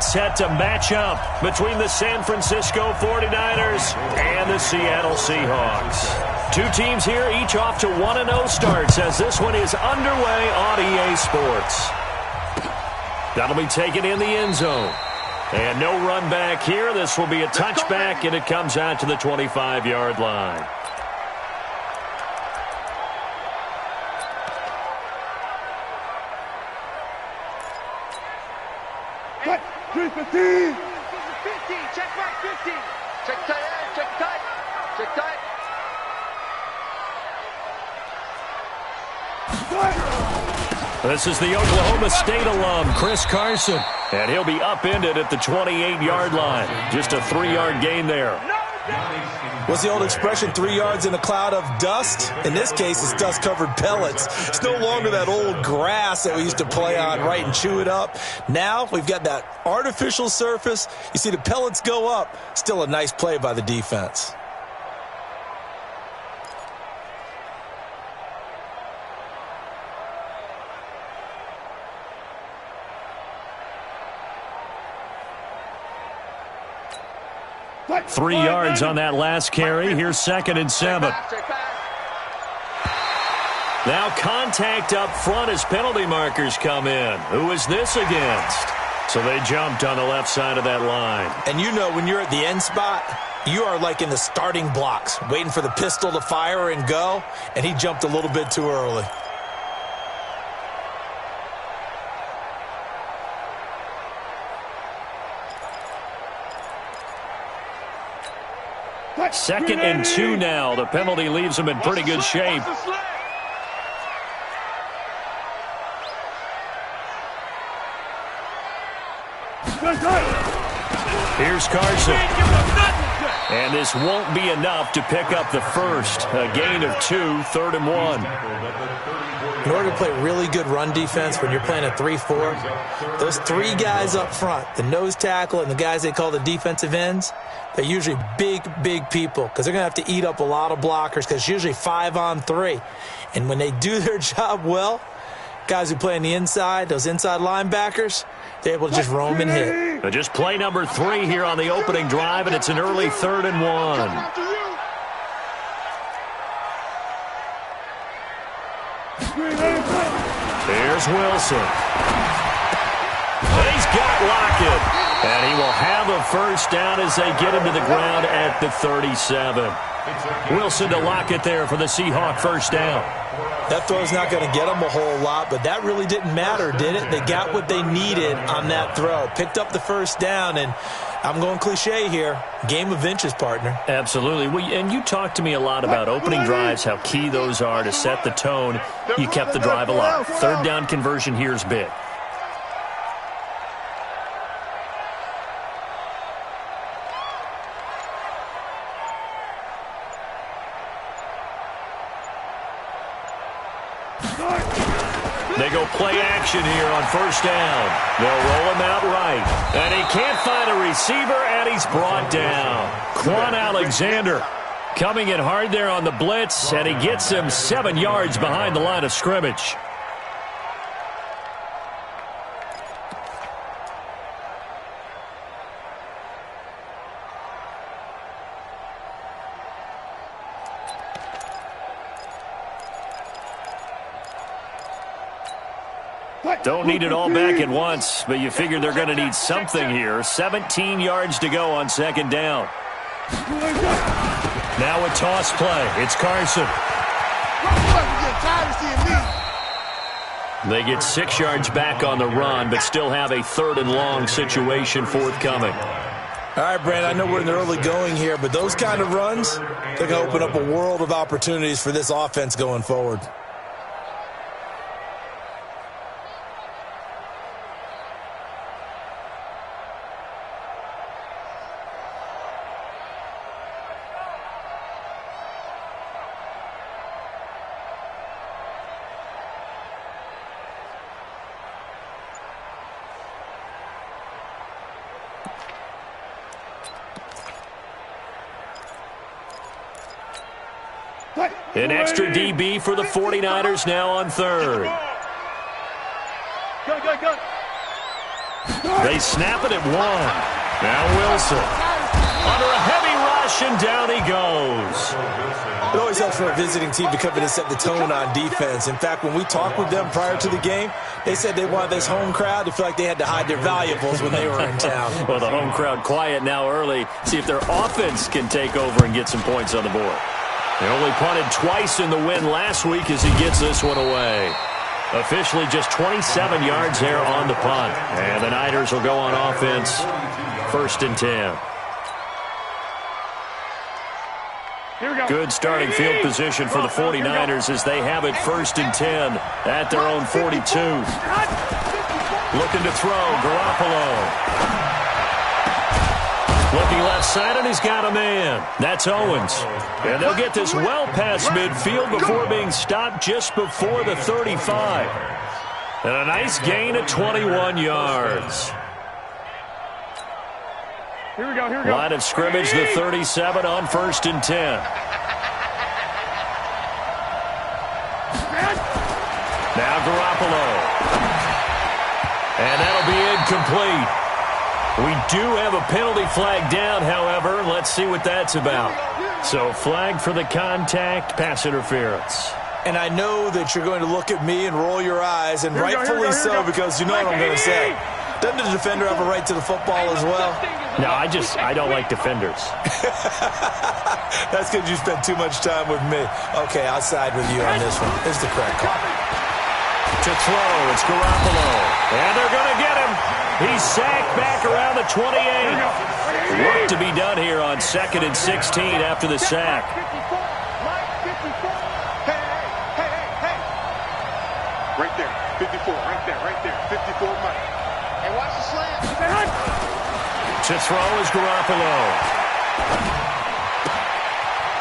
Set to match up between the San Francisco 49ers and the Seattle Seahawks. Two teams here, each off to 1-0 starts as this one is underway on EA Sports. That'll be taken in the end zone. And no run back here. This will be a touchback, and it comes out to the 25-yard line. Cut. 315. 50. Check back 50. Check tight. Check tight. Check tight. This is the Oklahoma State alum, Chris Carson. And he'll be upended at the 28-yard line. Just a 3-yard gain there. What's the old expression, 3 yards in a cloud of dust? In this case, it's dust-covered pellets. It's no longer that old grass that we used to play on, right, and chew it up. Now we've got that artificial surface. You see the pellets go up. Still a nice play by the defense. What? 3 yards on that last carry. Here's 2nd and 7. Now contact up front as penalty markers come in. Who is this against? So they jumped on the left side of that line. And you know when you're at the end spot, you are like in the starting blocks, waiting for the pistol to fire and go, and he jumped a little bit too early. What? 2nd and 2 now. The penalty leaves him in pretty good shape. Here's Carson. And this won't be enough to pick up the first. A gain of 2, 3rd and 1. In order to play really good run defense when you're playing a 3-4, those 3 guys up front, the nose tackle and the guys they call the defensive ends, they're usually big, big people because they're going to have to eat up a lot of blockers because it's usually 5 on 3. And when they do their job well, guys who play on the inside, those inside linebackers, they're able to just roam and hit. Just play number 3 here on the opening drive, and it's an early 3rd and 1. Here's Wilson. And he's got Lockett. And he will have a first down as they get him to the ground at the 37. Wilson to Lockett there for the Seahawk first down. That throw's not going to get them a whole lot, but that really didn't matter, did it? They got what they needed on that throw. Picked up the first down, and I'm going cliche here. Game of inches, partner. Absolutely. Well, and you talked to me a lot about opening drives, how key those are to set the tone. You kept the drive alive. 3rd down conversion here is big. They go play action here on first down. They'll roll him out right. And he can't find a receiver, and he's brought down. Quan Alexander coming in hard there on the blitz, and he gets him 7 yards behind the line of scrimmage. Don't need it all back at once, but you figure they're going to need something here. 17 yards to go on 2nd down. Now a toss play. It's Carson. They get 6 yards back on the run, but still have a 3rd and long situation forthcoming. All right, Brandon, I know we're in the early going here, but those kind of runs, they're going to open up a world of opportunities for this offense going forward. An extra DB for the 49ers now on 3rd. Go. They snap it at 1. Now Wilson. Under a heavy rush, and down he goes. It always helps for a visiting team to come in and set the tone on defense. In fact, when we talked with them prior to the game, they said they wanted this home crowd to feel like they had to hide their valuables when they were in town. Well, the home crowd quiet now early. See if their offense can take over and get some points on the board. They only punted twice in the win last week as he gets this one away. Officially just 27 yards there on the punt. And the Niners will go on offense. 1st and 10. Good starting field position for the 49ers as they have it 1st and 10 at their own 42. Looking to throw, Garoppolo. Looking left side, and he's got a man. That's Owens. And they'll get this well past midfield before being stopped just before the 35. And a nice gain of 21 yards. Here we go, here we go. Line of scrimmage, the 37 on 1st and 10. Now Garoppolo. And that'll be incomplete. We do have a penalty flag down, however. Let's see what that's about. So flag for the contact, pass interference. And I know that you're going to look at me and roll your eyes, and rightfully so, because you know what I'm going to say. Doesn't the defender have a right to the football as well? No, I don't like defenders. That's because you spent too much time with me. Okay, I'll side with you on this one. This is the correct call. To throw, it's Garoppolo. And they're going to get him. He's sacked back around the 28. Work to be done here on 2nd and 16 after the sack. Right there, 54, right there, 54, Mike. Hey, watch the slant. To throw is Garoppolo.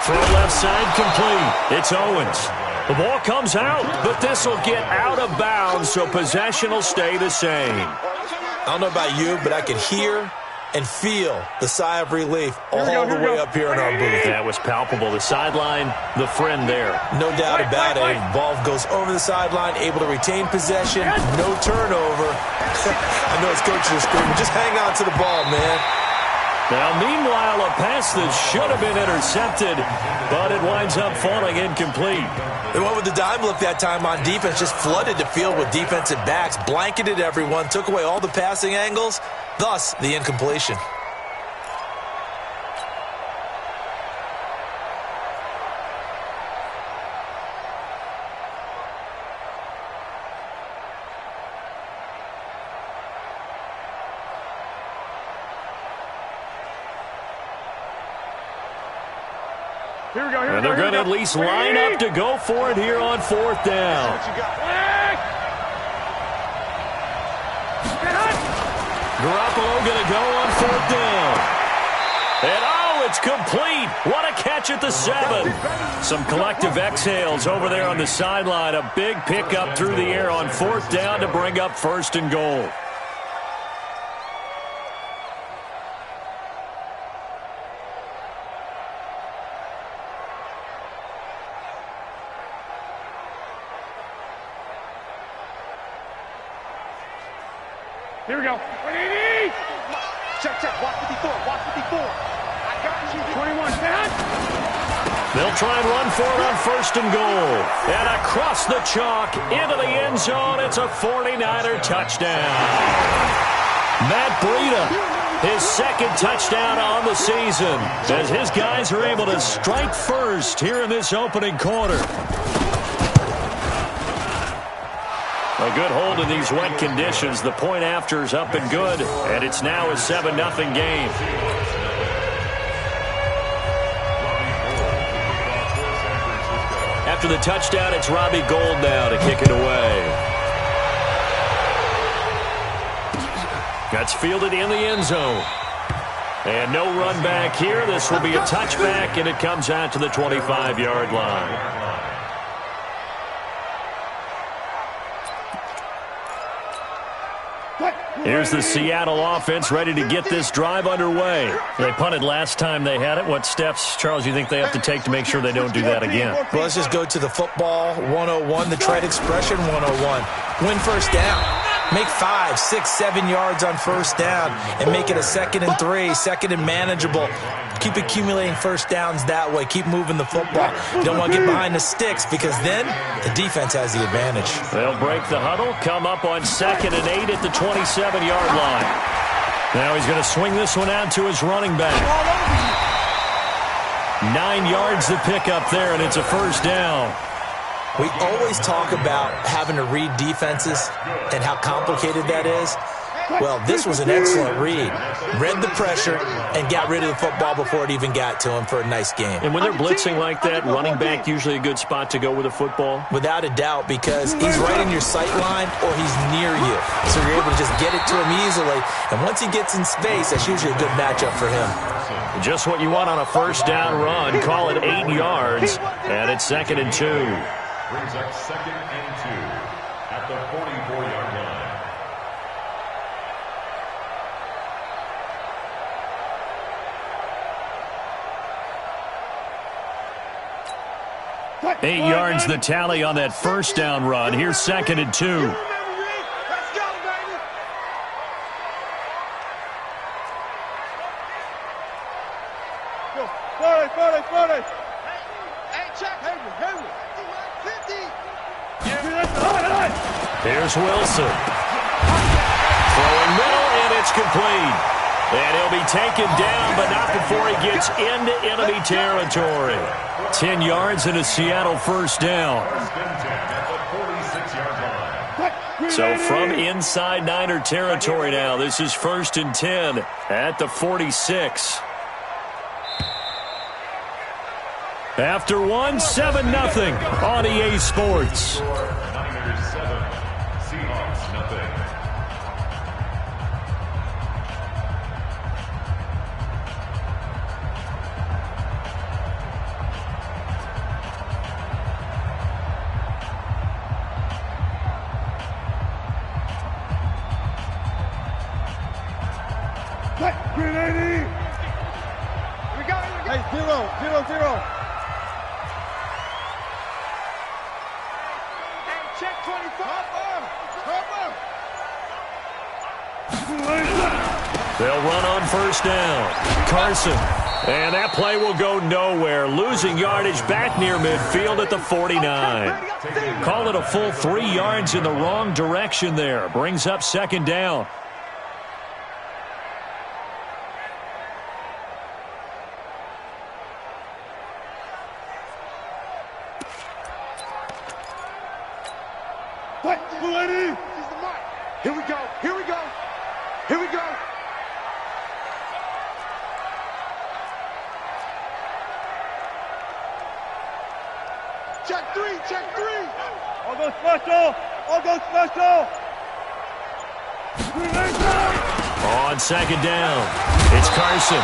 Throw left side complete. It's Owens. The ball comes out, but this will get out of bounds, so possession will stay the same. I don't know about you, but I could hear and feel the sigh of relief all the way up here in our booth. That was palpable. The sideline, the friend there. No doubt about it. Ball goes over the sideline, able to retain possession, no turnover. I know his coaches are screaming, just hang on to the ball, man. Now, meanwhile, a pass that should have been intercepted, but it winds up falling incomplete. They went with the dime look that time on defense, just flooded the field with defensive backs, blanketed everyone, took away all the passing angles, thus the incompletion. And they're going to at least line up to go for it here on 4th down. Garoppolo going to go on 4th down. And oh, it's complete. What a catch at the 7. Some collective exhales over there on the sideline. A big pickup through the air on 4th down to bring up 1st and goal. Here we go. 180. Check, watch 54, watch 54. I got you. 21, man. They'll try and run for it on 1st and goal. And across the chalk, into the end zone, it's a 49er touchdown. Matt Breida, his 2nd touchdown on the season, as his guys are able to strike first here in this opening quarter. A good hold in these wet conditions. The point after is up and good, and it's now a 7-0 game. After the touchdown, it's Robbie Gould now to kick it away. That's fielded in the end zone. And no run back here. This will be a touchback, and it comes out to the 25-yard line. Here's the Seattle offense ready to get this drive underway. They punted last time they had it. What steps, Charles, you think they have to take to make sure they don't do that again? Well, let's just go to the football 101, the trade expression 101. Win first down. Make 5, 6, 7 yards on first down and make it a 2nd and 3, 2nd and manageable. Keep accumulating first downs that way. Keep moving the football. You don't want to get behind the sticks because then the defense has the advantage. They'll break the huddle, come up on 2nd and 8 at the 27-yard line. Now he's going to swing this one out to his running back. 9 yards to pick up there, and it's a first down. We always talk about having to read defenses and how complicated that is. Well, this was an excellent read. Read the pressure and got rid of the football before it even got to him for a nice game. And when they're blitzing like that, running back usually a good spot to go with a football? Without a doubt, because he's right in your sight line or he's near you. So you're able to just get it to him easily. And once he gets in space, that's usually a good matchup for him. Just what you want on a first down run. Call it 8 yards, and it's 2nd and 2. Brings up 2nd and 2 at the 44-yard line. Eight yards the tally on that first down run. Here's 2nd and 2. Let's go, baby. Go. 40. Hey, check. Hayward. 50. Here's Wilson. Throwing middle, and it's complete. And he'll be taken down, but not before he gets into enemy territory. 10 yards and a Seattle first down. So from inside Niner territory now, this is 1st and 10 at the 46. After one, 7-0 on EA Sports. Niners 7, Seahawks nothing. Hey, 0. Hey, check 25. They'll run on first down. Carson. And that play will go nowhere. Losing yardage back near midfield at the 49. Call it a full 3 yards in the wrong direction there. Brings up 2nd down. Here we go. Check three. I'll go special. On 2nd down, it's Carson.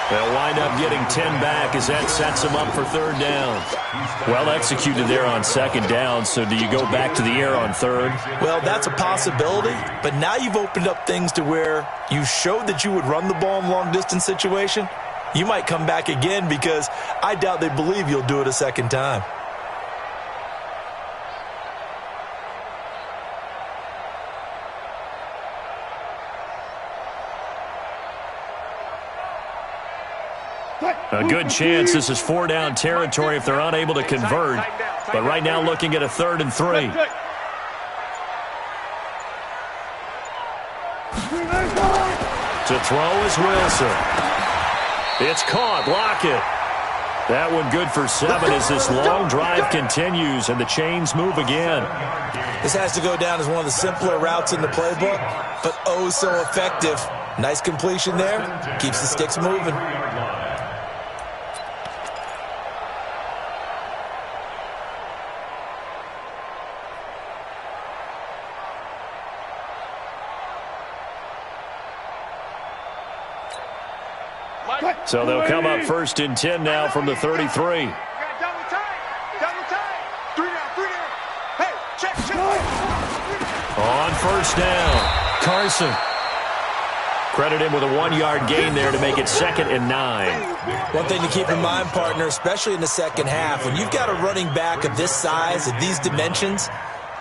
They'll wind up getting 10 back as that sets them up for 3rd down. Well executed there on 2nd down, so do you go back to the air on 3rd? Well, that's a possibility, but now you've opened up things to where you showed that you would run the ball in long-distance situation. You might come back again because I doubt they believe you'll do it a 2nd time. A good chance this is 4-down territory if they're unable to convert. But right now looking at a 3rd and 3. To throw is Wilson. It's caught. Lockett. That one good for 7 as this long drive continues and the chains move again. This has to go down as one of the simpler routes in the playbook, but oh so effective. Nice completion there. Keeps the sticks moving. So they'll come up 1st and 10 now from the 33. Double time. 3 down. Hey, check. On 1st down, Carson. Credit him with a 1-yard gain there to make it 2nd and 9. One thing to keep in mind, partner, especially in the second half, when you've got a running back of this size, of these dimensions,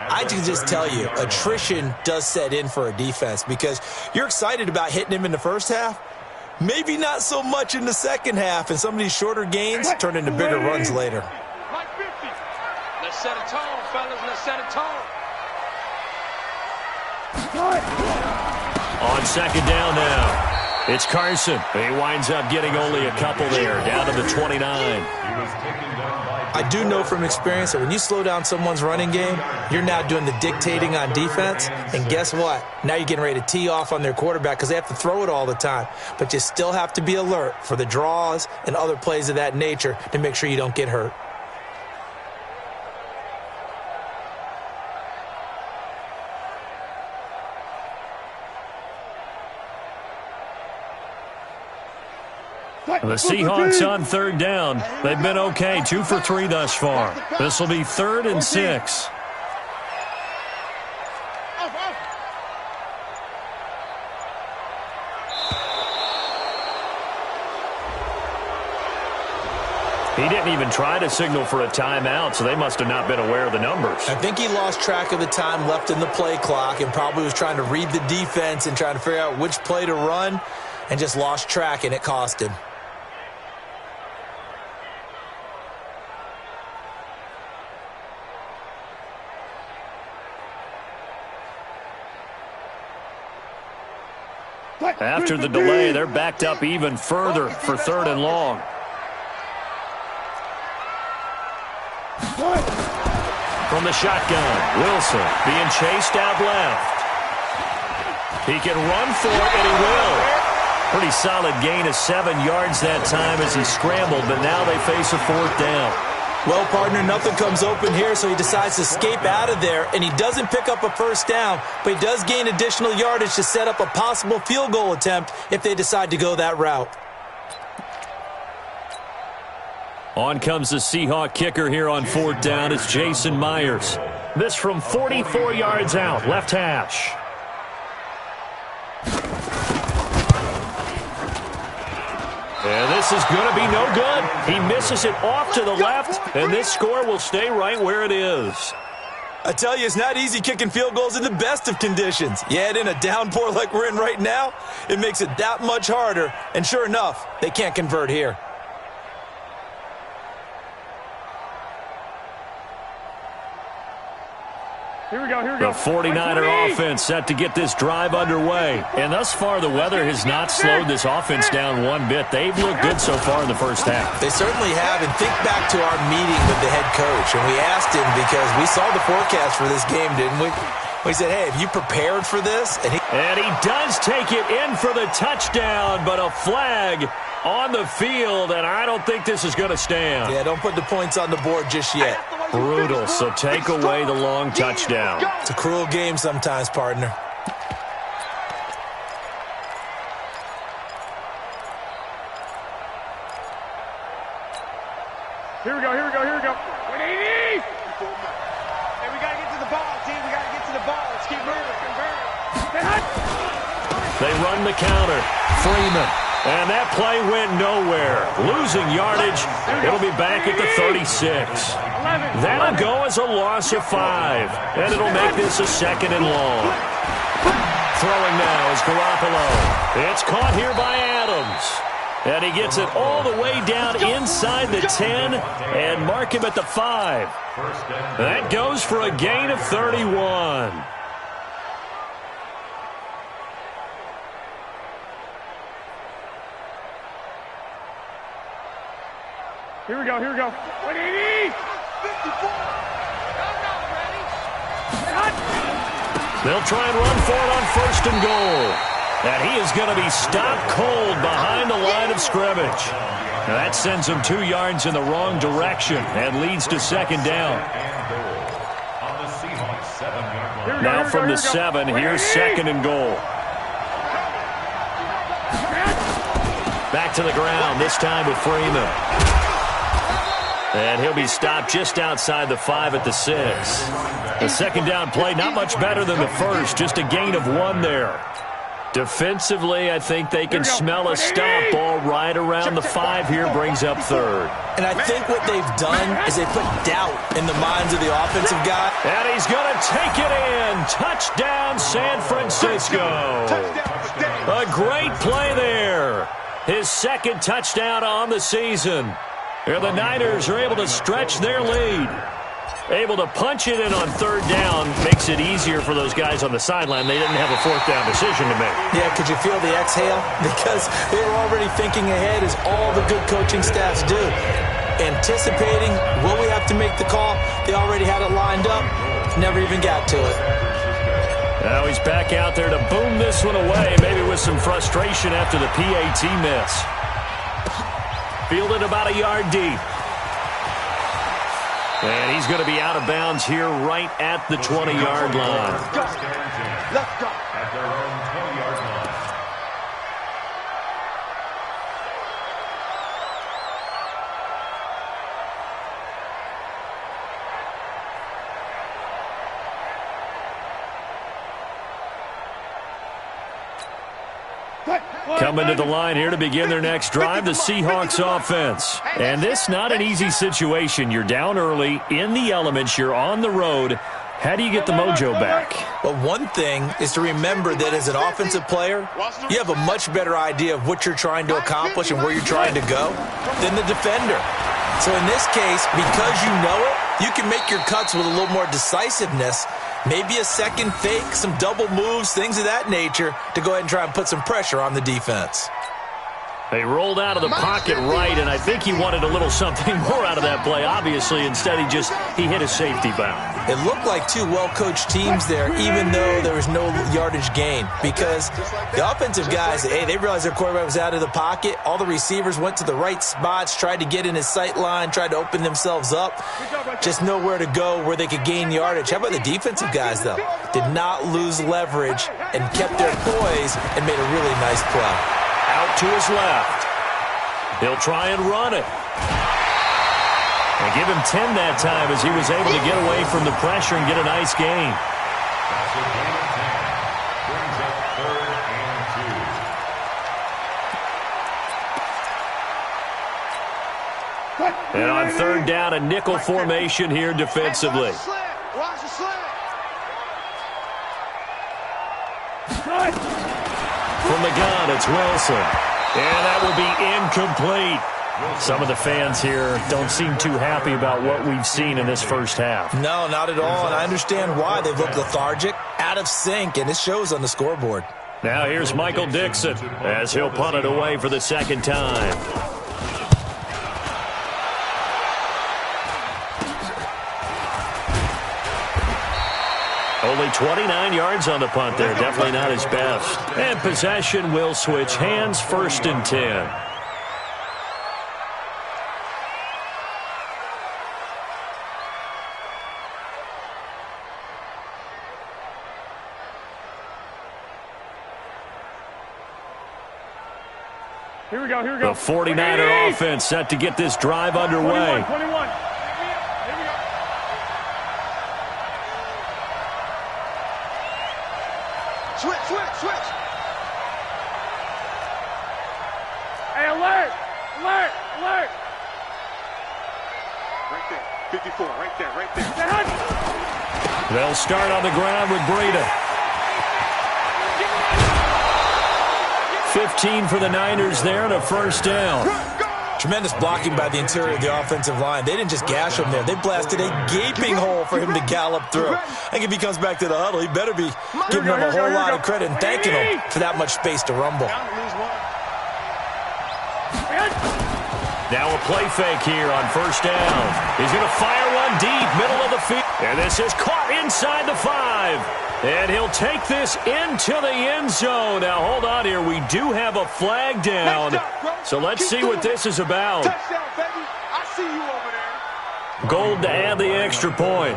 I can just tell you, attrition does set in for a defense because you're excited about hitting him in the first half. Maybe not so much in the second half, and some of these shorter gains turn into bigger runs later. Like 50. Let's set a tone, fellas. Let's set a tone. On second down now. It's Carson. He winds up getting only a couple there, down to the 29. I do know from experience that when you slow down someone's running game, you're now doing the dictating on defense. And guess what? Now you're getting ready to tee off on their quarterback because they have to throw it all the time. But you still have to be alert for the draws and other plays of that nature to make sure you don't get hurt. The Seahawks on third down. They've been okay, 2 for 3 thus far. This will be 3rd and 6. He didn't even try to signal for a timeout, so they must have not been aware of the numbers. I think he lost track of the time left in the play clock and probably was trying to read the defense and trying to figure out which play to run and just lost track, and it cost him. After the delay, they're backed up even further for 3rd and long. From the shotgun, Wilson being chased out left. He can run for it, and he will. Pretty solid gain of 7 yards that time as he scrambled, but now they face a 4th down. Well, partner, nothing comes open here, so he decides to escape out of there, and he doesn't pick up a first down, but he does gain additional yardage to set up a possible field goal attempt if they decide to go that route. On comes the Seahawk kicker here on 4th down. It's Jason Myers. This from 44 yards out, left hash. And this is going to be no good. He misses it off to the left, and this score will stay right where it is. I tell you, it's not easy kicking field goals in the best of conditions. You add in a downpour like we're in right now, it makes it that much harder. And sure enough, they can't convert here. Here we go, here we go. The 49er offense set to get this drive underway. And thus far, the weather has not slowed this offense down one bit. They've looked good so far in the first half. They certainly have. And think back to our meeting with the head coach. And we asked him because we saw the forecast for this game, didn't we? We said, hey, have you prepared for this? And he does take it in for the touchdown, but a flag on the field, and I don't think this is going to stand. Yeah, don't put the points on the board just yet. Brutal, so take away the long touchdown. It's a cruel game sometimes, partner. Here we go, here we go, here we go. 180! Hey, we got to get to the ball, team. We got to get to the ball. Let's keep moving. They run the counter. Freeman. And that play went nowhere. Losing yardage. It'll be back at the 36. That'll go as a loss of 5. And it'll make this a 2nd and long. Throwing now is Garoppolo. It's caught here by Adams. And he gets it all the way down inside the 10 and mark him at the 5. That goes for a gain of 31. Here we go, here we go. 180! 54! They'll try and run for it on 1st and goal. And he is going to be stopped cold behind the line of scrimmage. Now that sends him 2 yards in the wrong direction and leads to 2nd down. Now from the 7, here's 2nd and goal. Back to the ground, this time with Freeman. And he'll be stopped just outside the 5 at the 6. The 2nd down play, not much better than the first, just a gain of 1 there. Defensively, I think they can smell a stop. Ball right around the 5 here, brings up third. And I think what they've done is they put doubt in the minds of the offensive guy. And he's going to take it in. Touchdown, San Francisco. A great play there. His second touchdown on the season. And the Niners are able to stretch their lead. Able to punch it in on third down makes it easier for those guys on the sideline. They didn't have a fourth down decision to make. Yeah, could you feel the exhale? Because they were already thinking ahead, as all the good coaching staffs do. Anticipating, will we have to make the call? They already had it lined up. Never even got to it. Now he's back out there to boom this one away, maybe with some frustration after the PAT miss. Fielded about a yard deep. And he's going to be out of bounds here right at the 20-yard line. Let's go. At their own 20-yard line. Coming to the line here to begin their next drive, the Seahawks offense. And this not an easy situation. You're down early, in the elements, you're on the road. How do you get the mojo back? Well, one thing is to remember that as an offensive player, you have a much better idea of what you're trying to accomplish and where you're trying to go than the defender. So in this case, because you know it, you can make your cuts with a little more decisiveness. Maybe a second fake, some double moves, things of that nature to go ahead and try and put some pressure on the defense. They rolled out of the pocket right, and I think he wanted a little something more out of that play, obviously. Instead, he hit a safety valve. It looked like two well-coached teams there, even though there was no yardage gain, because the offensive guys, hey, they realized their quarterback was out of the pocket. All the receivers went to the right spots, tried to get in his sight line, tried to open themselves up. Just nowhere to go where they could gain yardage. How about the defensive guys, though? Did not lose leverage and kept their poise and made a really nice play. Out to his left. He'll try and run it. And give him 10 that time as he was able to get away from the pressure and get a nice gain. That's a gain of 10. Brings up 3rd and 2. And on third down, a nickel formation here defensively. Watch the slant. From the gun, it's Wilson. And that will be incomplete. Some of the fans here don't seem too happy about what we've seen in this first half. No, not at all, and I understand why. They've looked lethargic, out of sync, and it shows on the scoreboard. Now here's Michael Dixon as he'll punt it away for the second time. Only 29 yards on the punt there. Definitely not his best. And possession will switch hands, 1st and 10. Here we go, here we go. The 49er offense set to get this drive underway. 21. Switch. Hey, alert. Right there, 54, right there. They'll start on the ground with Breida. 15 for the Niners there and a first down. Tremendous blocking by the interior of the offensive line. They didn't just gash him there. They blasted a gaping hole for him to gallop through. I think if he comes back to the huddle, he better be giving him a whole lot of credit and thanking him for that much space to rumble. Now a play fake here on first down. He's going to fire one deep, middle of the field. And this is caught inside the 5. And he'll take this into the end zone. Now, hold on here. We do have a flag down. So let's see what this is about. Touchdown, baby. I see you over there. Gold to add the extra point.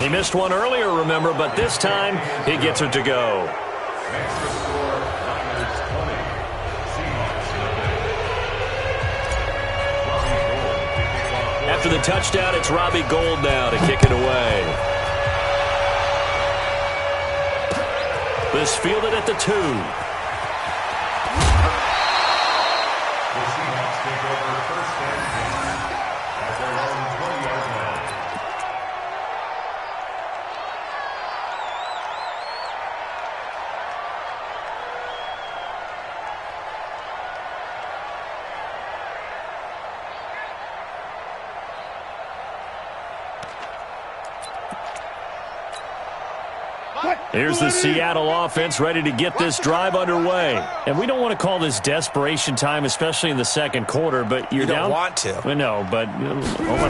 He missed one earlier, remember, but this time he gets it to go. Extra score, Niners 20. Seahawks 0. After the touchdown, it's Robbie Gould now to kick it away. This fielded at the 2. The Seahawks take over first and 10 at their own 20-yard line. Here's the Seattle offense ready to get this drive underway. And we don't want to call this desperation time, especially in the second quarter, but you're You don't down. want to. No, but let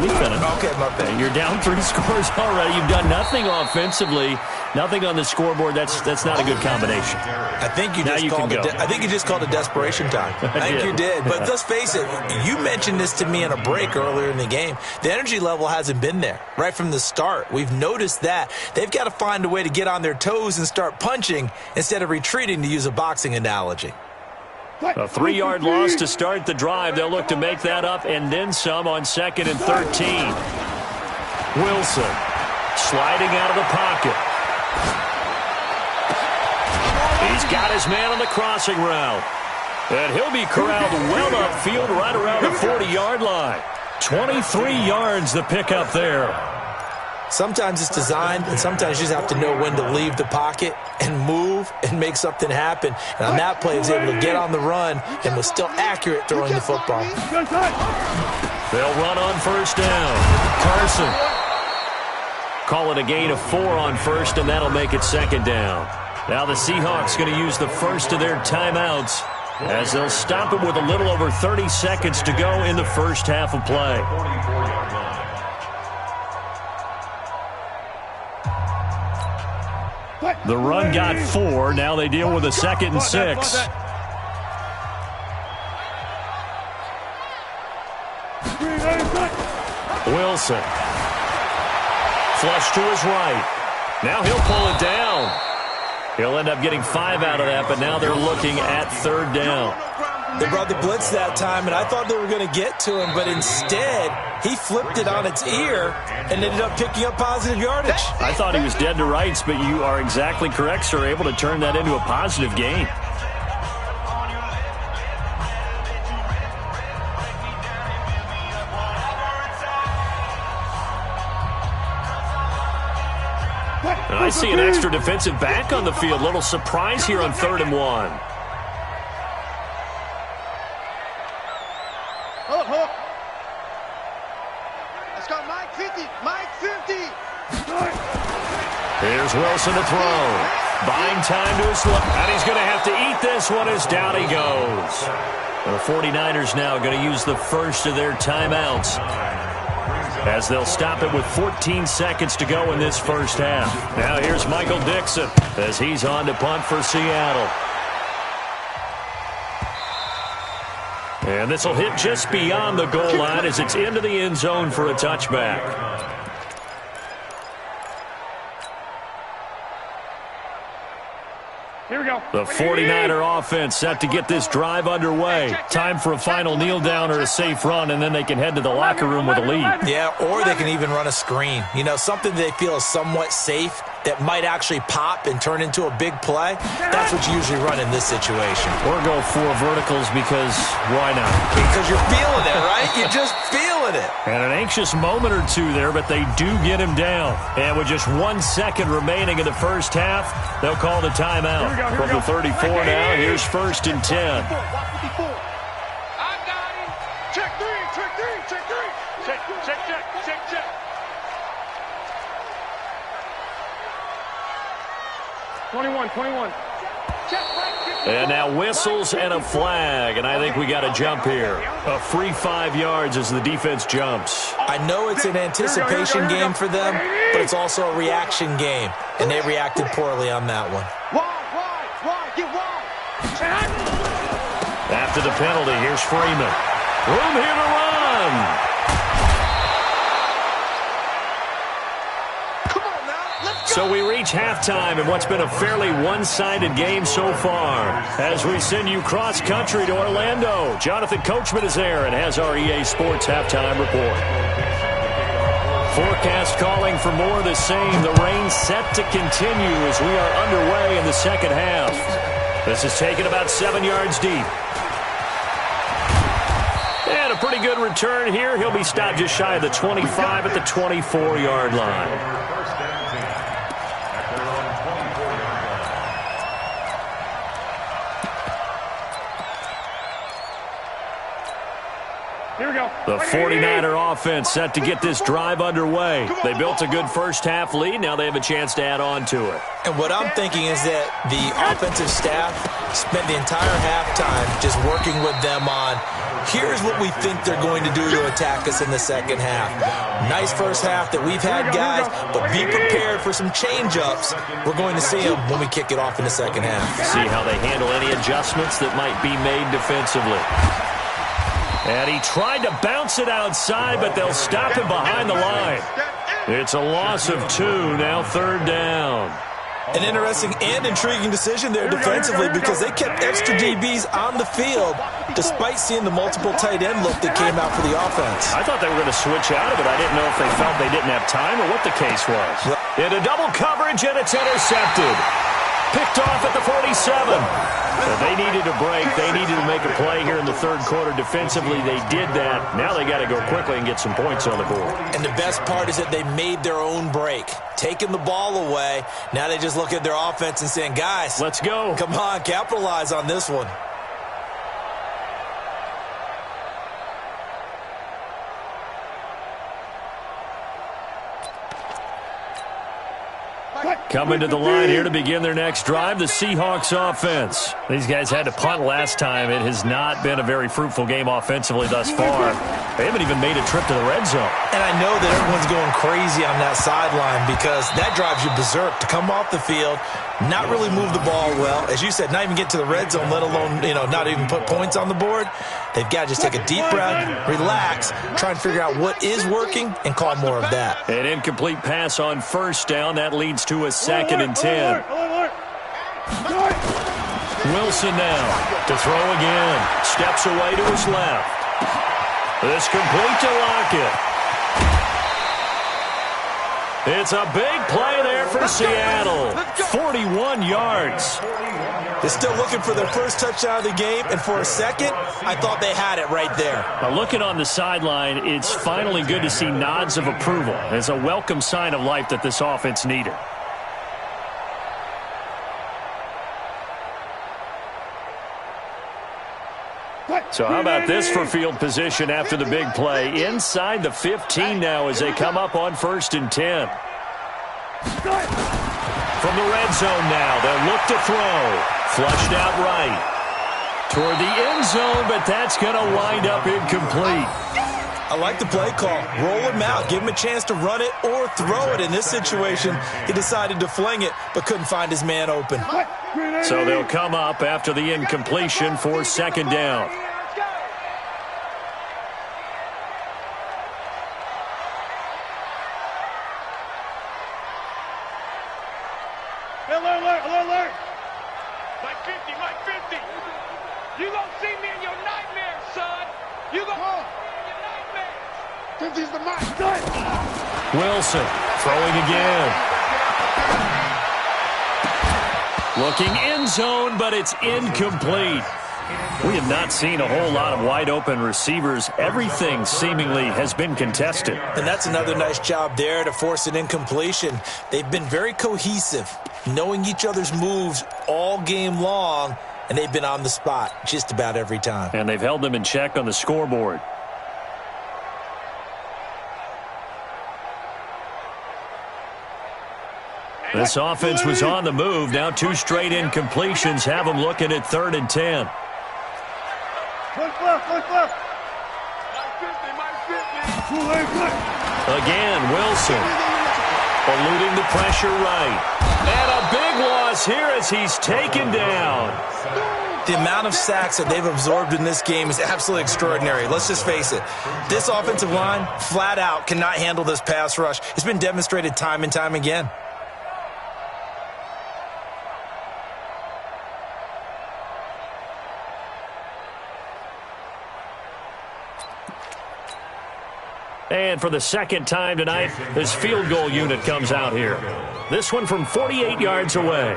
me finish. Okay, my bad. You're down 3 scores already. You've done nothing offensively, nothing on the scoreboard. That's not a good combination. I think you Now just you called can it. go. I think you just called it desperation time. I think did. you did. But let's face it. You mentioned this to me in a break earlier in the game. The energy level hasn't been there right from the start. We've noticed that they've got to find a way to get on their toes and start punching instead of retreating, to use a boxing analogy. A 3-yard loss to start the drive. They'll look to make that up and then some on 2nd and 13. Wilson sliding out of the pocket. He's got his man on the crossing route. And he'll be corralled well upfield right around the 40-yard line. 23 yards the pickup there. Sometimes it's designed, and sometimes you just have to know when to leave the pocket and move and make something happen. And on that play, he was able to get on the run and was still accurate throwing the football. They'll run on first down. Carson. Call it a gain of 4 on first, and that'll make it 2nd down. Now the Seahawks going to use the first of their timeouts as they'll stop it with a little over 30 seconds to go in the first half of play. 44-yard line. The run got 4. Now they deal with a 2nd and 6. Wilson. Flush to his right. Now he'll pull it down. He'll end up getting 5 out of that, but now they're looking at 3rd down. They brought the blitz that time, and I thought they were going to get to him, but instead, he flipped it on its ear and ended up picking up positive yardage. I thought he was dead to rights, but you are exactly correct, sir. Able to turn that into a positive gain. And I see an extra defensive back on the field. Little surprise here on 3rd and 1. Let's go, Mike 50. Mike 50. Here's Wilson to throw. Buying time to his left. And he's going to have to eat this one as down he goes. The 49ers now going to use the first of their timeouts as they'll stop it with 14 seconds to go in this first half. Now here's Michael Dixon as he's on to punt for Seattle. And this will hit just beyond the goal line as it's into the end zone for a touchback. Here we go. The 49er offense set to get this drive underway. Time for a final kneel down or a safe run, and then they can head to the locker room with a lead. Yeah, or they can even run a screen. You know, something they feel is somewhat safe that might actually pop and turn into a big play. That's what you usually run in this situation. Or go 4 verticals because why not? Because you're feeling it, right? You're just feeling it. And an anxious moment or two there, but they do get him down. And with just 1 second remaining in the first half, they'll call the timeout. From the 34 now, here's 1st and 10. I got him. Check 3, check 3, check 3. Check. 21. And now whistles and a flag, and I think we got a jump here. A free 5 yards as the defense jumps. I know it's an anticipation game for them, but it's also a reaction game, and they reacted poorly on that one. Wide, get wide. After the penalty, here's Freeman. Room here to run. So we reach halftime in what's been a fairly one-sided game so far. As we send you cross-country to Orlando, Jonathan Coachman is there and has our EA Sports halftime report. Forecast calling for more of the same. The rain set to continue as we are underway in the second half. This is taken about 7 yards deep. And a pretty good return here. He'll be stopped just shy of the 25 at the 24-yard line. The 49er offense set to get this drive underway. They built a good first-half lead. Now they have a chance to add on to it. And what I'm thinking is that the offensive staff spent the entire halftime just working with them on, here's what we think they're going to do to attack us in the second half. Nice first half that we've had, guys, but be prepared for some change-ups. We're going to see them when we kick it off in the second half. See how they handle any adjustments that might be made defensively. And he tried to bounce it outside, but they'll stop him behind the line. It's a loss of 2, now third down. An interesting and intriguing decision there defensively because they kept extra DBs on the field despite seeing the multiple tight end look that came out for the offense. I thought they were going to switch out of it. I didn't know if they felt they didn't have time or what the case was. Into double coverage, and it's intercepted. Picked off at the 47. Well, they needed a break. They needed to make a play here in the third quarter. Defensively, they did that. Now they got to go quickly and get some points on the board. And the best part is that they made their own break, taking the ball away. Now they just look at their offense and saying, guys, let's go. Come on, capitalize on this one. Coming to the line here to begin their next drive, the Seahawks offense. These guys had to punt last time. It has not been a very fruitful game offensively thus far. They haven't even made a trip to the red zone. And I know that everyone's going crazy on that sideline because that drives you berserk to come off the field, not really move the ball well. As you said, not even get to the red zone, let alone, not even put points on the board. They've got to just take a deep breath, relax, try and figure out what is working and call more of that. An incomplete pass on first down. That leads to a 2nd and 10. Wilson now to throw again. Steps away to his left. This complete to Lockett. It's a big play there for Seattle. 41 yards. They're still looking for their first touchdown of the game, and for a second, I thought they had it right there. Now looking on the sideline, it's finally good to see nods of approval. It's a welcome sign of life that this offense needed. So how about this for field position after the big play? Inside the 15 now as they come up on 1st and 10. From the red zone now, they'll look to throw. Flushed out right. Toward the end zone, but that's going to wind up incomplete. I like the play call. Roll him out. Give him a chance to run it or throw it. In this situation, he decided to fling it, but couldn't find his man open. So they'll come up after the incompletion for 2nd down. Alert! Mike 50, Mike 50. You gonna see me in your nightmares, son. You gonna see me in your nightmares. 50's the mark, son. Wilson throwing again. Looking end zone, but it's incomplete. We have not seen a whole lot of wide open receivers. Everything seemingly has been contested. And that's another nice job there to force an incompletion. They've been very cohesive, knowing each other's moves all game long, and they've been on the spot just about every time. And they've held them in check on the scoreboard. This offense was on the move. Now 2 straight incompletions have them looking at 3rd and 10. Look left. Mike 50. Again, Wilson eluding the pressure right. And a big loss here as he's taken down. The amount of sacks that they've absorbed in this game is absolutely extraordinary. Let's just face it. This offensive line, flat out, cannot handle this pass rush. It's been demonstrated time and time again. And for the second time tonight, this field goal unit comes out here. This one from 48 yards away.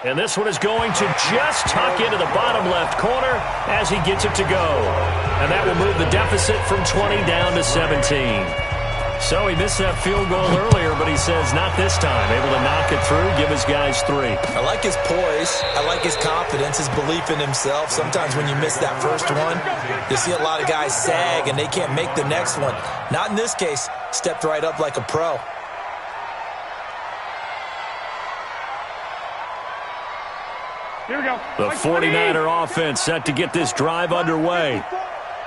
And this one is going to just tuck into the bottom left corner as he gets it to go. And that will move the deficit from 20 down to 17. So he missed that field goal earlier, but he says not this time. Able to knock it through, give his guys 3. I like his poise. I like his confidence, his belief in himself. Sometimes when you miss that first one, you see a lot of guys sag and they can't make the next one. Not in this case. Stepped right up like a pro. Here we go. The 49er offense set to get this drive underway.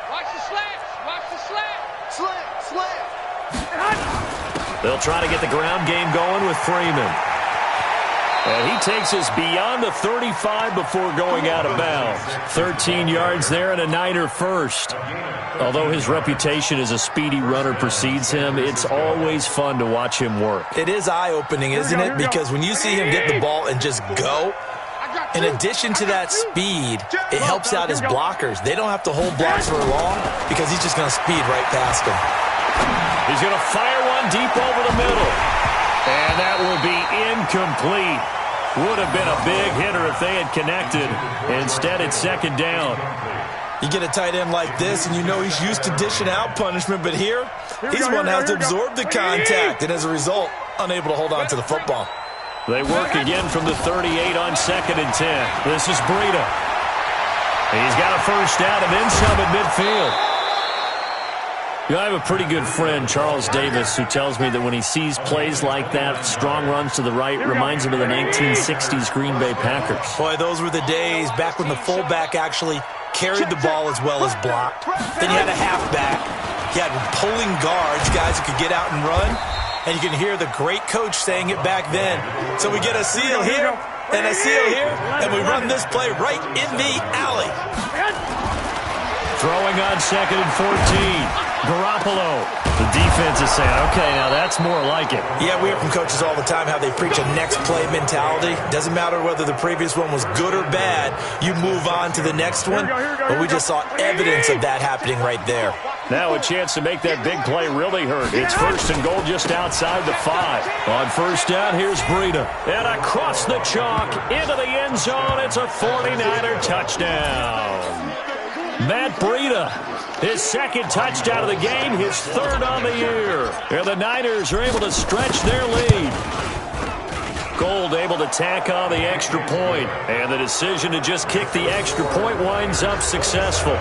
Watch the slants. Watch the slant. Slant. They'll try to get the ground game going with Freeman. And he takes us beyond the 35 before going out of bounds. 13 yards there and a Niner first. Although his reputation as a speedy runner precedes him, it's always fun to watch him work. It is eye-opening, isn't it? Because when you see him get the ball and just go, in addition to that speed, it helps out his blockers. They don't have to hold blocks for long because he's just going to speed right past them. He's going to fire one deep over the middle. And that will be incomplete. Would have been a big hitter if they had connected. Instead, it's second down. You get a tight end like this, and you know he's used to dishing out punishment, but here, he's one that has to absorb the contact, and as a result, unable to hold on to the football. They work again from the 38 on 2nd and 10. This is Breida. He's got a first down and then some at midfield. You know, I have a pretty good friend, Charles Davis, who tells me that when he sees plays like that, strong runs to the right, reminds him of the 1960s Green Bay Packers. Boy, those were the days back when the fullback actually carried the ball as well as blocked. Then you had a halfback. You had pulling guards, guys who could get out and run. And you can hear the great coach saying it back then. So we get a seal here and a seal here, and we run this play right in the alley. Throwing on 2nd and 14. Garoppolo. The defense is saying, okay, now that's more like it. Yeah, we hear from coaches all the time how they preach a next play mentality. Doesn't matter whether the previous one was good or bad. You move on to the next one. But we just saw evidence of that happening right there. Now a chance to make that big play really hurt. It's 1st and goal just outside the 5. On first down, here's Breida. And across the chalk into the end zone. It's a 49er touchdown. Matt Breida, his 2nd touchdown of the game, his 3rd on the year. And the Niners are able to stretch their lead. Gold able to tack on the extra point. And the decision to just kick the extra point winds up successful.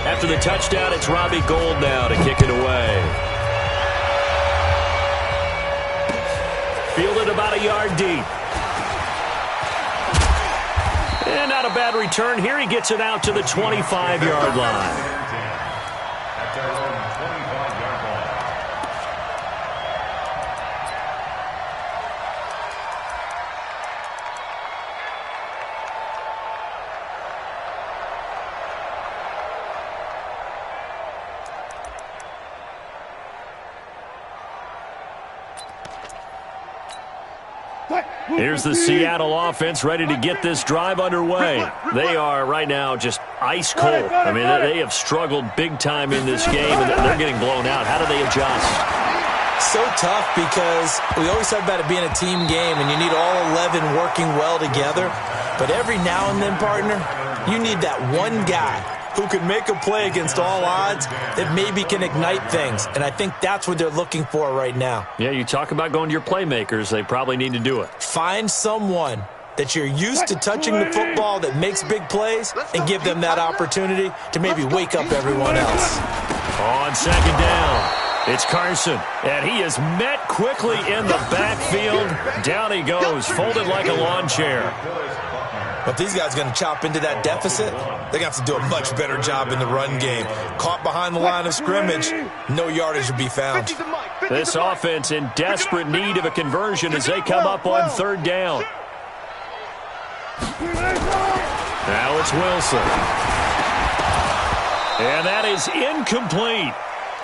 After the touchdown, it's Robbie Gould now to kick it away. Fielded about a yard deep. And not a bad return here. He gets it out to the 25-yard line. Here's the Seattle offense ready to get this drive underway. They are right now just ice cold. I mean, they have struggled big time in this game, and they're getting blown out. How do they adjust? So tough because we always talk about it being a team game, and you need all 11 working well together. But every now and then, partner, you need that one guy who can make a play against all odds that maybe can ignite things. And I think that's what they're looking for right now. Yeah, you talk about going to your playmakers. They probably need to do it. Find someone that you're used to touching the football that makes big plays and give them that opportunity to maybe wake up everyone else. On 2nd down, it's Carson. And he is met quickly in the backfield. Down he goes, folded like a lawn chair. But these guys are going to chop into that deficit. They're going to have to do a much better job in the run game. Caught behind the line of scrimmage, no yardage will be found. This offense in desperate need of a conversion as they come up on 3rd down. Now it's Wilson. And that is incomplete.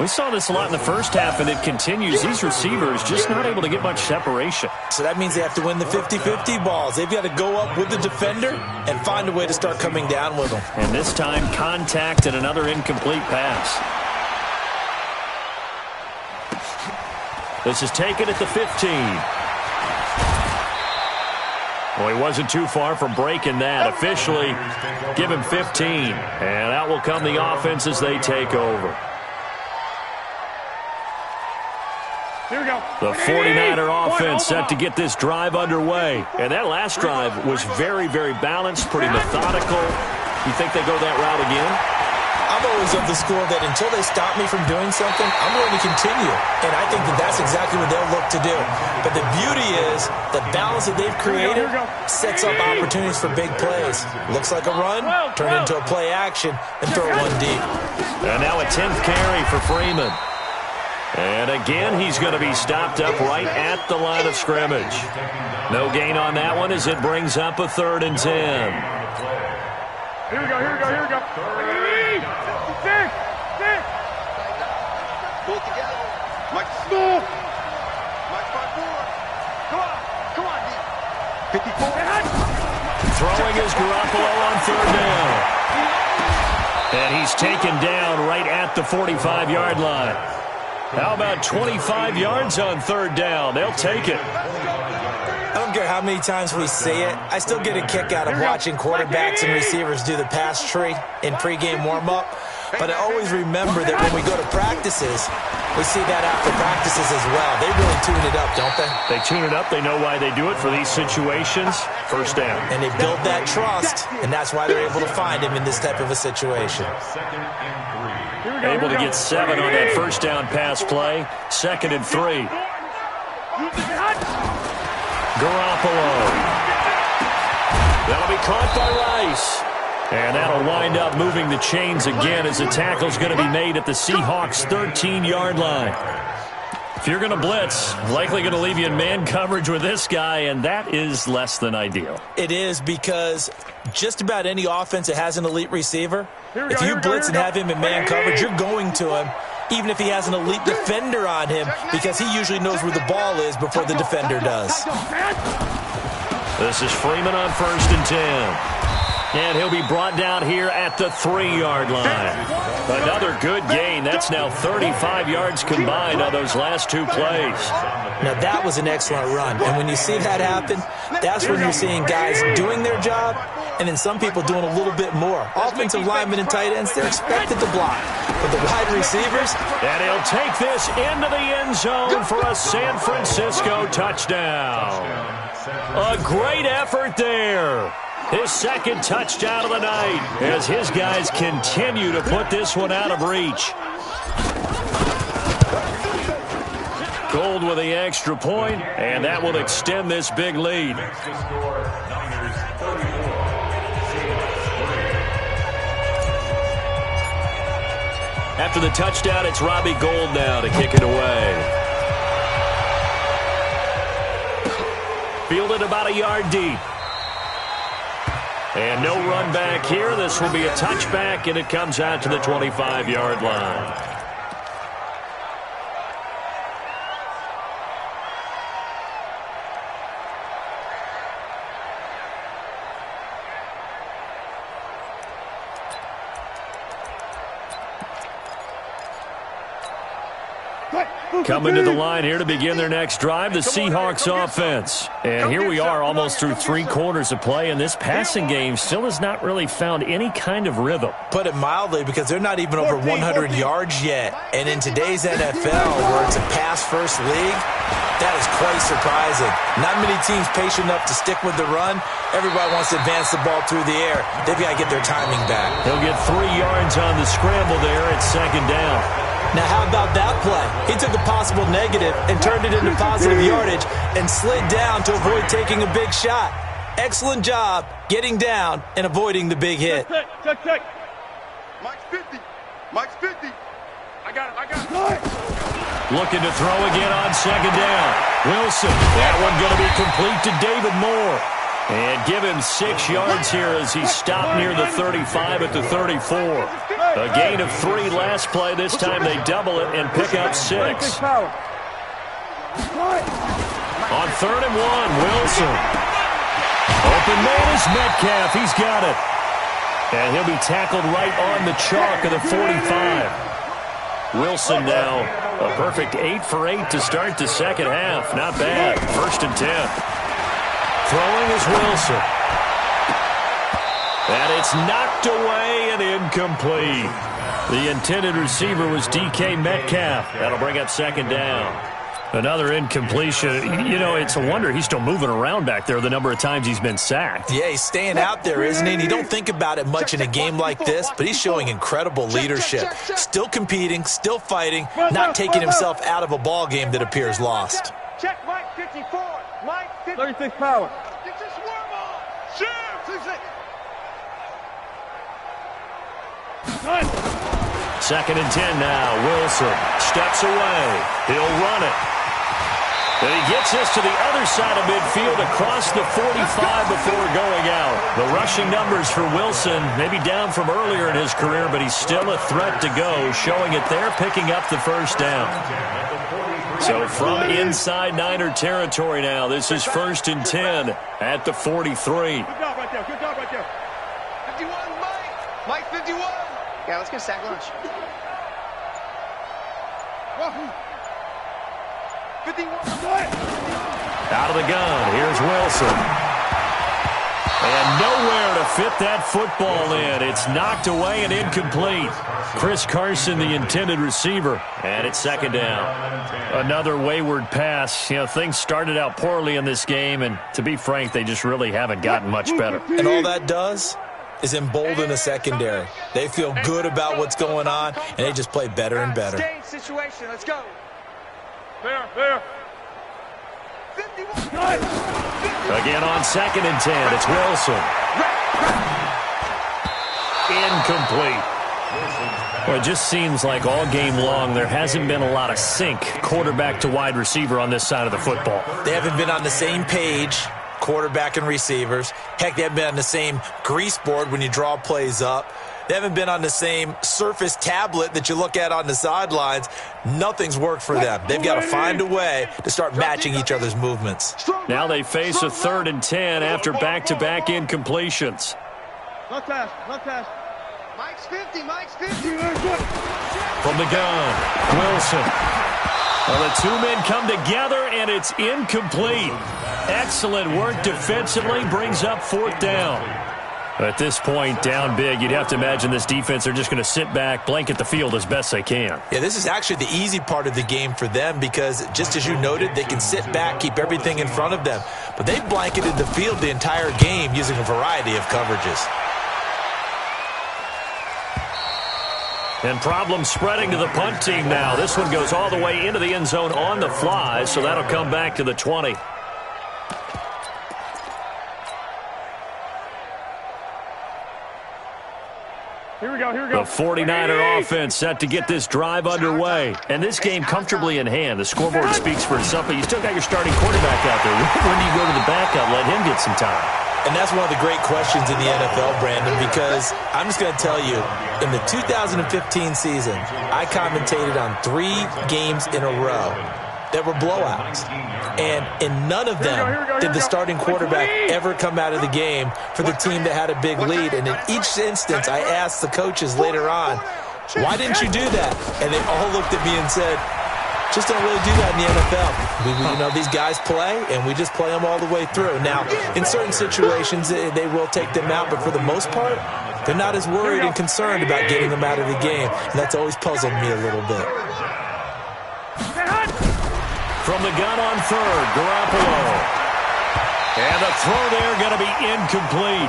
We saw this a lot in the first half, and it continues. These receivers just not able to get much separation. So that means they have to win the 50-50 balls. They've got to go up with the defender and find a way to start coming down with them. And this time, contact and another incomplete pass. This is taken at the 15. Well, he wasn't too far from breaking that. Officially, give him 15. And out will come the offense as they take over. Here we go. The 49er offense set to get this drive underway. And that last drive was very, very balanced, pretty methodical. You think they go that route again? I'm always of the school that until they stop me from doing something, I'm going to continue. And I think that that's exactly what they'll look to do. But the beauty is the balance that they've created sets up opportunities for big plays. Looks like a run, turn into a play action, and throw one deep. And now a 10th carry for Freeman. And again, he's going to be stopped up right at the line of scrimmage. No gain on that one as it brings up a 3rd and 10. Here we go, here we go, here we go. 6. Pull it together. Mike Smith. Mike 5-4. Come on, D. 54. Throwing is Garoppolo on 3rd down. And he's taken down right at the 45-yard line. How about 25 yards on 3rd down? They'll take it. I don't care how many times we say it. I still get a kick out of watching quarterbacks and receivers do the pass tree in pregame warm-up. But I always remember that when we go to practices, we see that after practices as well. They really tune it up, don't they? They tune it up. They know why they do it for these situations. 1st down. And they build that trust, and that's why they're able to find him in this type of a situation. Able to get 7 on that 1st down pass play. 2nd and 3. Garoppolo. That'll be caught by Rice. And that'll wind up moving the chains again as the tackle's going to be made at the Seahawks' 13-yard line. If you're going to blitz, likely going to leave you in man coverage with this guy, and that is less than ideal. It is, because just about any offense that has an elite receiver, if you blitz and have him in man coverage, you're going to him, even if he has an elite defender on him, because he usually knows where the ball is before the defender does. This is Freeman on 1st and 10. And he'll be brought down here at the 3-yard line. Another good gain. That's now 35 yards combined on those last 2 plays. Now, that was an excellent run. And when you see that happen, that's when you're seeing guys doing their job and then some people doing a little bit more. Offensive linemen and tight ends, they're expected to block. But the wide receivers... And he'll take this into the end zone for a San Francisco touchdown. A great effort there. His 2nd touchdown of the night as his guys continue to put this one out of reach. Gold with the extra point, and that will extend this big lead. After the touchdown, it's Robbie Gould now to kick it away. Fielded about a yard deep. And no run back here. This will be a touchback, and it comes out to the 25-yard line. Coming to the line here to begin their next drive, the Seahawks offense. And here we are almost through 3 quarters of play, and this passing game still has not really found any kind of rhythm. Put it mildly, because they're not even over 100 yards yet. And in today's NFL, where it's a pass-first league, that is quite surprising. Not many teams patient enough to stick with the run. Everybody wants to advance the ball through the air. They've got to get their timing back. He'll get 3 yards on the scramble there at 2nd down. Now, how about that play? He took a possible negative and turned it into positive yardage and slid down to avoid taking a big shot. Excellent job getting down and avoiding the big hit. Check. Mike's 50. Mike's 50. I got it. Looking to throw again on 2nd down. Wilson, that one going to be complete to David Moore. And give him 6 yards here as he stopped near the 35 at the 34. A gain of 3 last play. This time they double it and pick up 6. On 3rd and 1, Wilson. Open man is Metcalf. He's got it. And he'll be tackled right on the chalk of the 45. Wilson now a perfect 8 for 8 to start the second half. Not bad. 1st and 10. Throwing is Wilson. And it's knocked away and incomplete. The intended receiver was DK Metcalf. That'll bring up 2nd down. Another incompletion. You know, it's a wonder he's still moving around back there the number of times he's been sacked. Yeah, he's staying out there, isn't he? And you don't think about it much in a game like this, but he's showing incredible leadership. Still competing, still fighting, not taking himself out of a ball game that appears lost. Check Mike 54. Mike 54. 36 power. Get your swarm on. Shoot. 2nd and 10 now. Wilson steps away. He'll run it. And he gets this to the other side of midfield across the 45 before going out. The rushing numbers for Wilson maybe down from earlier in his career, but he's still a threat to go, showing it there, picking up the 1st down. So from inside Niner territory now, this is 1st and 10 at the 43. Good job right there. Good job right there. 51, Mike. Mike 51. Yeah, let's get a sack lunch. 51. Out of the gun, here's Wilson. And nowhere to fit that football in. It's knocked away and incomplete. Chris Carson, the intended receiver, and it's 2nd down. Another wayward pass. You know, things started out poorly in this game, and to be frank, they just really haven't gotten much better. And all that does is embolden a secondary. They feel good about what's going on, and they just play better and better. Stage situation. Let's go. There. 51. Again on 2nd and 10, it's Wilson. Incomplete. Well, it just seems like all game long there hasn't been a lot of sync quarterback to wide receiver on this side of the football. They haven't been on the same page, quarterback and receivers. Heck, they haven't been on the same grease board when you draw plays up. They haven't been on the same Surface tablet that you look at on the sidelines. Nothing's worked for them. They've got to find a way to start matching each other's movements. Now they face a 3rd and 10 after back-to-back incompletions. Left pass. Mike's 50. Mike's 50. From the gun, Wilson. Well, the 2 men come together, and it's incomplete. Excellent work defensively, brings up 4th down. At this point, down big, you'd have to imagine this defense are just going to sit back, blanket the field as best they can. Yeah, this is actually the easy part of the game for them because, just as you noted, they can sit back, keep everything in front of them. But they've blanketed the field the entire game using a variety of coverages. And problems spreading to the punt team now. This one goes all the way into the end zone on the fly, so that'll come back to the 20. Here we go. The 49er offense set to get this drive underway. And this game comfortably in hand. The scoreboard speaks for itself, but you still got your starting quarterback out there. When do you go to the backup, let him get some time? And that's one of the great questions in the NFL, Brandon, because I'm just going to tell you, in the 2015 season, I commentated on 3 games in a row that were blowouts. And in none of them did the starting quarterback ever come out of the game for the team that had a big lead. And in each instance, I asked the coaches later on, why didn't you do that? And they all looked at me and said, just don't really do that in the NFL. These guys play, and we just play them all the way through. Now, in certain situations, they will take them out, but for the most part, they're not as worried and concerned about getting them out of the game. And that's always puzzled me a little bit. From the gun on 3rd, Garoppolo. And the throw there going to be incomplete.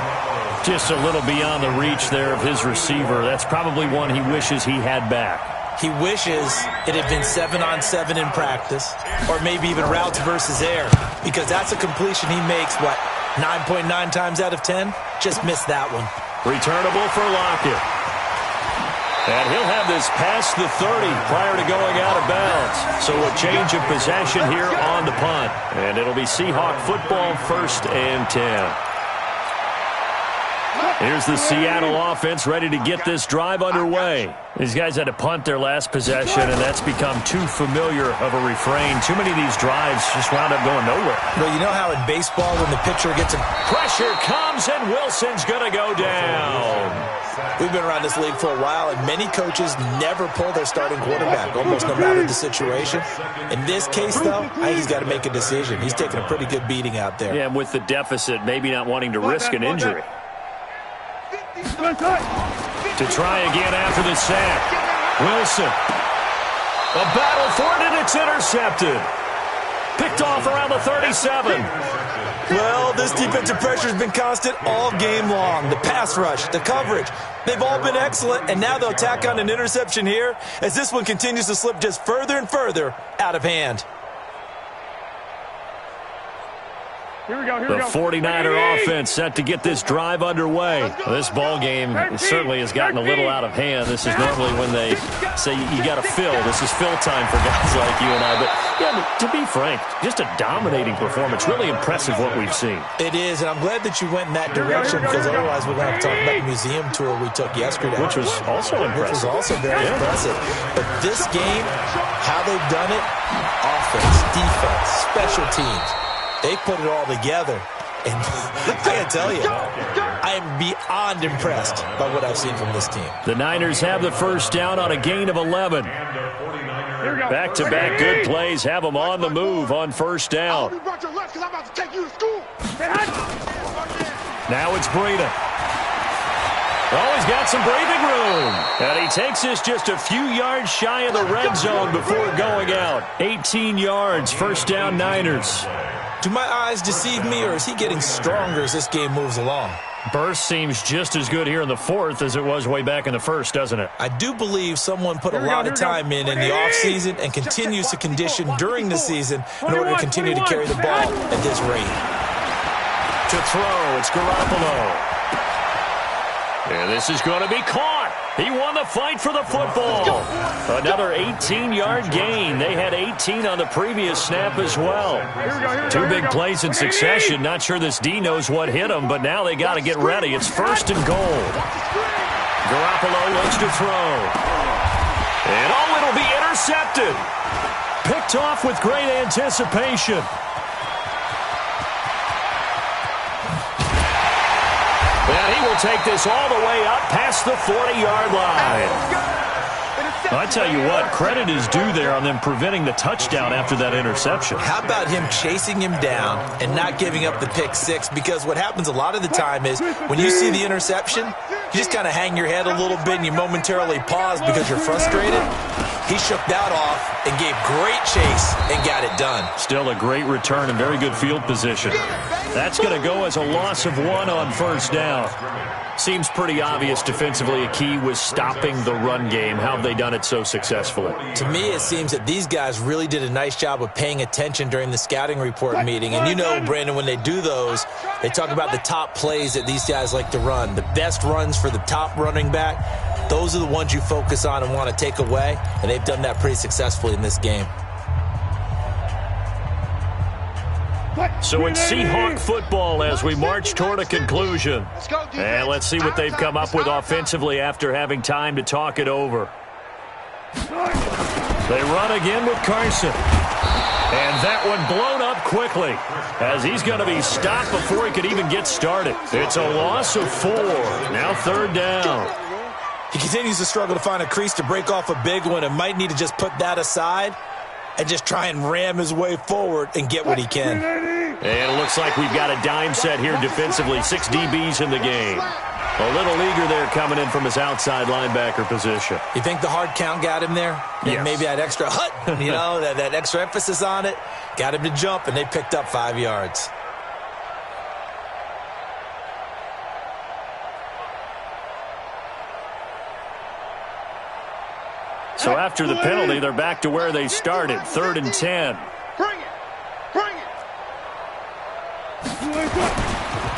Just a little beyond the reach there of his receiver. That's probably one he wishes he had back. He wishes it had been 7-on-7 in practice, or maybe even routes versus air, because that's a completion he makes, 9.9 times out of 10? Just missed that one. Returnable for Lockett. And he'll have this past the 30 prior to going out of bounds. So a change of possession here on the punt. And it'll be Seahawk football, 1st and 10. Here's the Seattle offense ready to get this drive underway. These guys had to punt their last possession, and that's become too familiar of a refrain. Too many of these drives just wound up going nowhere. Well, you know how in baseball when the pitcher gets a... Pressure comes, and Wilson's going to go down. We've been around this league for a while, and many coaches never pull their starting quarterback, almost no matter the situation. In this case, though, I think he's got to make a decision. He's taking a pretty good beating out there. Yeah, and with the deficit, maybe not wanting to risk an injury. To try again after the sack. Wilson. A battle for it, and it's intercepted. Picked off around the 37. Well, this defensive pressure has been constant all game long. The pass rush, the coverage, they've all been excellent, and now they'll tack on an interception here as this one continues to slip just further and further out of hand. The 49er offense set to get this drive underway. This ball game certainly has gotten a little out of hand. This is normally when they say you got to fill. This is fill time for guys like you and I. But, yeah, to be frank, just a dominating performance. Really impressive what we've seen. It is, and I'm glad that you went in that direction because otherwise we're going to have to talk about the museum tour we took yesterday. Which was also impressive. Which was also very impressive. But this game, how they've done it, offense, defense, special teams, they put it all together, and I gotta tell you, I am beyond impressed by what I've seen from this team. The Niners have the first down on a gain of 11. Back-to-back good plays have them on the move on first down. Now it's Breida. Oh, he's got some breathing room. And he takes this just a few yards shy of the red zone before going out. 18 yards, first down Niners. Do my eyes deceive me, or is he getting stronger as this game moves along? Burst seems just as good here in the fourth as it was way back in the first, doesn't it? I do believe someone put a lot of time in the offseason and continues to condition during the season in order to continue to carry the ball at this rate. To throw, it's Garoppolo. And this is going to be caught. He won the fight for the football. Another 18-yard gain. They had 18 on the previous snap as well. Two big plays in succession. Not sure this D knows what hit him, but now they got to get ready. It's first and goal. Garoppolo wants to throw. And it'll be intercepted. Picked off with great anticipation. And he will take this all the way up past the 40-yard line. I tell you what, credit is due there on them preventing the touchdown after that interception. How about him chasing him down and not giving up the pick six? Because what happens a lot of the time is when you see the interception, you just kind of hang your head a little bit and you momentarily pause because you're frustrated. He shook that off and gave great chase and got it done. Still a great return and very good field position. That's going to go as a loss of 1 on first down. Seems pretty obvious defensively a key was stopping the run game. How have they done it so successfully? To me, it seems that these guys really did a nice job of paying attention during the scouting report meeting. And you know, Brandon, when they do those, they talk about the top plays that these guys like to run. The best runs for the top running back, those are the ones you focus on and want to take away. And they've done that pretty successfully in this game. So it's Seahawk football as we march toward a conclusion. And let's see what they've come up with offensively after having time to talk it over. They run again with Carson. And that one blown up quickly as he's going to be stopped before he could even get started. It's a loss of 4. Now third down. He continues to struggle to find a crease to break off a big one and might need to just put that aside and just try and ram his way forward and get what he can. And it looks like we've got a dime set here defensively. 6 DBs in the game. A little eager there coming in from his outside linebacker position. You think the hard count got him there? Yes. Maybe that extra that extra emphasis on it got him to jump, and they picked up 5 yards. So after the penalty, they're back to where they started, 3rd and 10. Bring it. Bring it.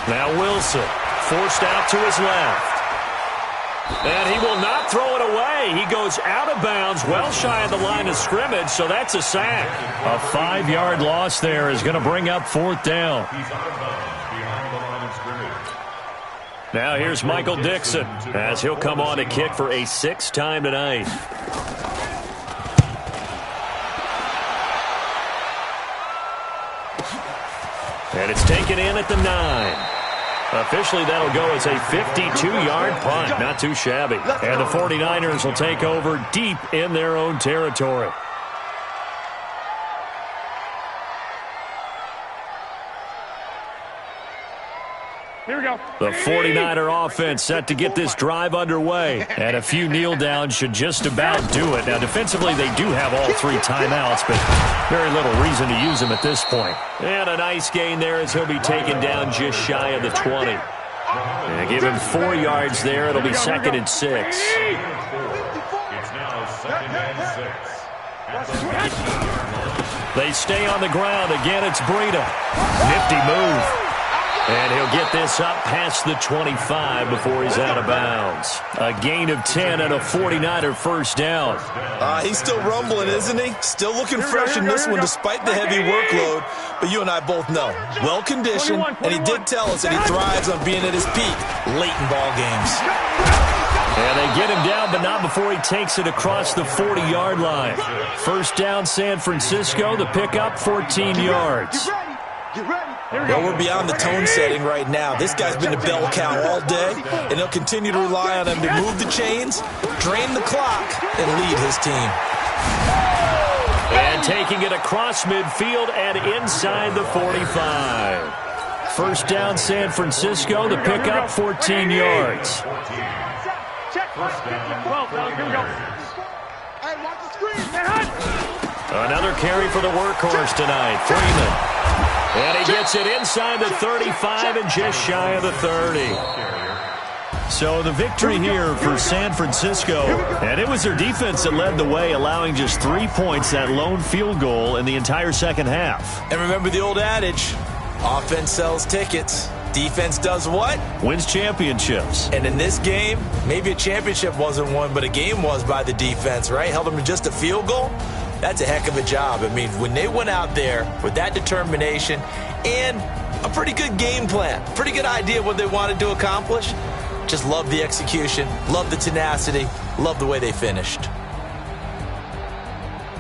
Now Wilson, forced out to his left. And he will not throw it away. He goes out of bounds, well shy of the line of scrimmage, so that's a sack. A 5-yard loss there is going to bring up 4th down. He's out of bounds behind the line of scrimmage. Now here's Michael Dixon as he'll come on to kick for a 6th time tonight. And it's taken in at the 9. Officially, that'll go as a 52-yard punt. Not too shabby. And the 49ers will take over deep in their own territory. Here we go. The 49er offense set to get this drive underway. And a few kneel downs should just about do it. Now, defensively, they do have all 3 timeouts, but very little reason to use them at this point. And a nice gain there as he'll be taken down just shy of the 20. And give him 4 yards there. It'll be 2nd and 6. It's now 2nd and 6. They stay on the ground. Again, it's Breida. Nifty move. And he'll get this up past the 25 before he's out of bounds. A gain of 10 and a 49er first down. He's still rumbling, isn't he? Still looking fresh in this one despite the heavy workload. But you and I both know, well-conditioned, and he did tell us that he thrives on being at his peak late in ball games. And they get him down, but not before he takes it across the 40-yard line. First down, San Francisco. The pickup, 14 yards. Well, we're beyond the tone setting right now. This guy's been the bell cow all day, and he'll continue to rely on him to move the chains, drain the clock, and lead his team. And taking it across midfield and inside the 45. First down, San Francisco. The pickup, 14 yards. Another carry for the workhorse tonight, Freeman. And he gets it inside the 35 and just shy of the 30. So the victory here for San Francisco. And it was their defense that led the way, allowing just 3 points, that lone field goal in the entire second half. And remember the old adage, offense sells tickets. Defense does what? Wins championships. And in this game, maybe a championship wasn't won, but a game was by the defense, right? Held them to just a field goal. That's a heck of a job. I mean, when they went out there with that determination and a pretty good game plan, pretty good idea what they wanted to accomplish, just love the execution, love the tenacity, love the way they finished.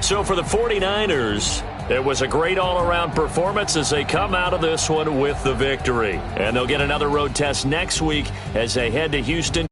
So for the 49ers, it was a great all-around performance as they come out of this one with the victory. And they'll get another road test next week as they head to Houston.